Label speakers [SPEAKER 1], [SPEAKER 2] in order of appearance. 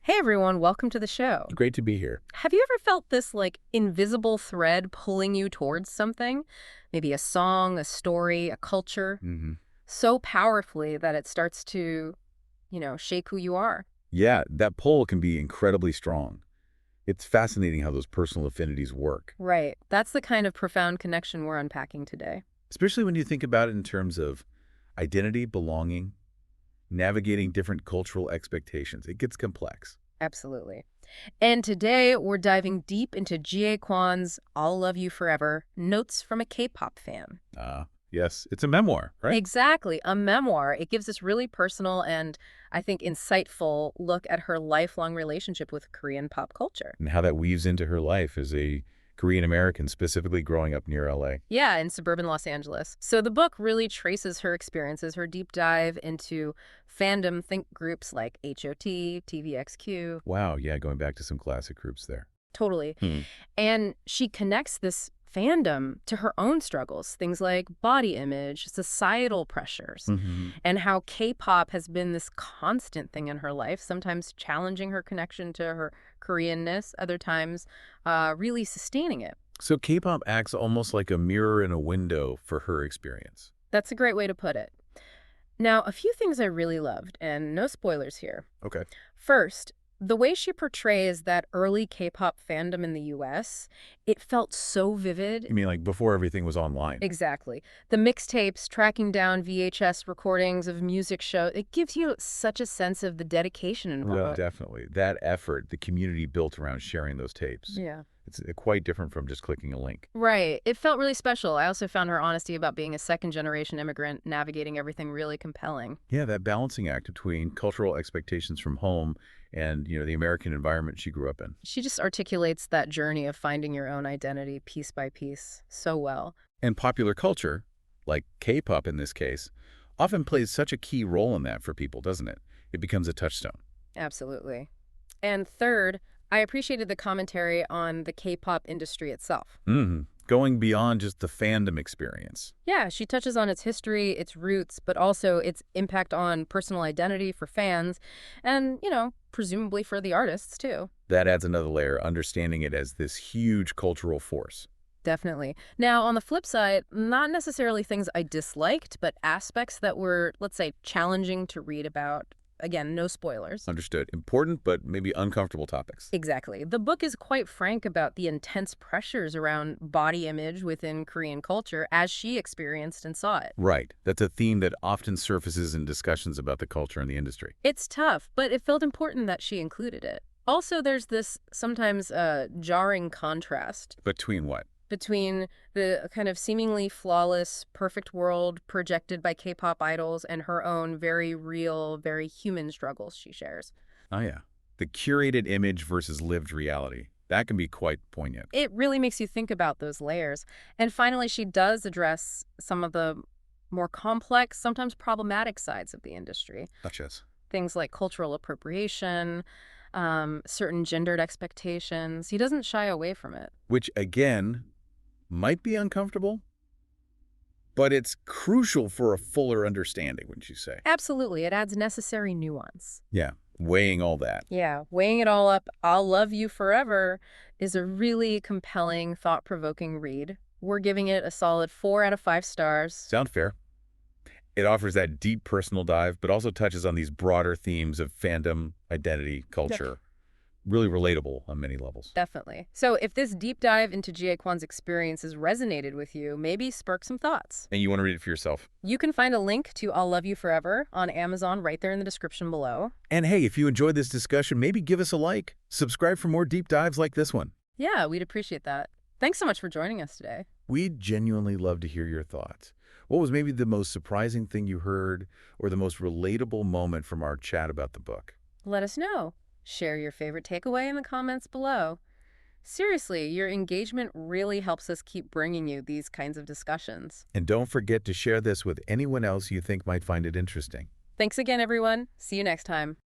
[SPEAKER 1] Hey everyone, welcome to the show.
[SPEAKER 2] Great to be here.
[SPEAKER 1] Have you ever felt this invisible thread pulling you towards something? Maybe a song, a story, a culture,
[SPEAKER 2] hmm
[SPEAKER 1] so powerfully that it starts to, shake who you are.
[SPEAKER 2] Yeah, that pull can be incredibly strong. It's fascinating how those personal affinities work,
[SPEAKER 1] Right. That's the kind of profound connection we're unpacking today.
[SPEAKER 2] especially when you think about it in terms of identity, belonging, navigating different cultural expectations. It gets complex.
[SPEAKER 1] Absolutely. And today we're diving deep into G.A. Kwon's I'll Love You Forever, Notes from a K-pop Fan.
[SPEAKER 2] Yes, it's a memoir, right?
[SPEAKER 1] Exactly, a memoir. It gives this really personal and, I think, insightful look at her lifelong relationship with Korean pop culture.
[SPEAKER 2] And how that weaves into her life as a Korean American, specifically growing up near LA.
[SPEAKER 1] Yeah, in suburban Los Angeles. So the book really traces her experiences, her deep dive into fandom think groups like H.O.T, TVXQ.
[SPEAKER 2] Wow, yeah, going back to some classic groups there.
[SPEAKER 1] Totally.
[SPEAKER 2] Hmm.
[SPEAKER 1] And she connects this fandom to her own struggles, things like body image, societal pressures,
[SPEAKER 2] hmm
[SPEAKER 1] and how K-pop has been this constant thing in her life, sometimes challenging her connection to her Koreanness, other times really sustaining it.
[SPEAKER 2] So K-pop acts almost like a mirror and a window for her experience.
[SPEAKER 1] That's a great way to put it. Now, a few things I really loved, and no spoilers here.
[SPEAKER 2] Okay.
[SPEAKER 1] First, the way she portrays that early K-pop fandom in the US, it felt so vivid.
[SPEAKER 2] You mean like before everything was online?
[SPEAKER 1] Exactly. The mixtapes, tracking down VHS recordings of music shows, it gives you such a sense of the dedication involved.
[SPEAKER 2] Definitely. That effort, the community built around sharing those tapes.
[SPEAKER 1] Yeah.
[SPEAKER 2] It's quite different from just clicking a link.
[SPEAKER 1] Right. It felt really special. I also found her honesty about being a second-generation immigrant navigating everything really compelling.
[SPEAKER 2] Yeah, that balancing act between cultural expectations from home and, the American environment she grew up in.
[SPEAKER 1] She just articulates that journey of finding your own identity piece by piece so well.
[SPEAKER 2] And popular culture, like K-pop in this case, often plays such a key role in that for people, doesn't it? It becomes a touchstone.
[SPEAKER 1] Absolutely. And third, I appreciated the commentary on the K-pop industry itself.
[SPEAKER 2] Going beyond just the fandom experience.
[SPEAKER 1] Yeah, she touches on its history, its roots, but also its impact on personal identity for fans and, presumably for the artists too.
[SPEAKER 2] That adds another layer, understanding it as this huge cultural force.
[SPEAKER 1] Definitely. Now, on the flip side, not necessarily things I disliked, but aspects that were, let's say, challenging to read about. Again, no spoilers.
[SPEAKER 2] Understood. Important, but maybe uncomfortable topics.
[SPEAKER 1] Exactly. The book is quite frank about the intense pressures around body image within Korean culture as she experienced and saw it.
[SPEAKER 2] Right. That's a theme that often surfaces in discussions about the culture and the industry.
[SPEAKER 1] It's tough, but it felt important that she included it. Also, there's this sometimes jarring contrast
[SPEAKER 2] Between what?
[SPEAKER 1] between the kind of seemingly flawless, perfect world projected by K-pop idols and her own very real, very human struggles she shares.
[SPEAKER 2] Oh, yeah. The curated image versus lived reality. That can be quite poignant.
[SPEAKER 1] It really makes you think about those layers. And finally, she does address some of the more complex, sometimes problematic sides of the industry.
[SPEAKER 2] Such as?
[SPEAKER 1] Things like cultural appropriation, certain gendered expectations. He doesn't shy away from it.
[SPEAKER 2] Which, again, might be uncomfortable, but it's crucial for a fuller understanding, wouldn't you say?
[SPEAKER 1] Absolutely. It adds necessary nuance.
[SPEAKER 2] Yeah, weighing all that.
[SPEAKER 1] Yeah, weighing it all up, I'll Love You Forever is a really compelling, thought-provoking read. We're giving it a solid 4 out of 5 stars.
[SPEAKER 2] Sound fair? It offers that deep personal dive, but also touches on these broader themes of fandom, identity, culture. Really relatable on many levels.
[SPEAKER 1] Definitely. So if this deep dive into Jie Kwon's experiences resonated with you, maybe spark some thoughts.
[SPEAKER 2] And you want to read it for yourself.
[SPEAKER 1] You can find a link to I'll Love You Forever on Amazon right there in the description below.
[SPEAKER 2] And hey, if you enjoyed this discussion, maybe give us a like. Subscribe for more deep dives like this one.
[SPEAKER 1] Yeah, we'd appreciate that. Thanks so much for joining us today.
[SPEAKER 2] We'd genuinely love to hear your thoughts. What was maybe the most surprising thing you heard or the most relatable moment from our chat about the book?
[SPEAKER 1] Let us know. Share your favorite takeaway in the comments below. Seriously, your engagement really helps us keep bringing you these kinds of discussions.
[SPEAKER 2] And don't forget to share this with anyone else you think might find it interesting.
[SPEAKER 1] Thanks again, everyone. See you next time.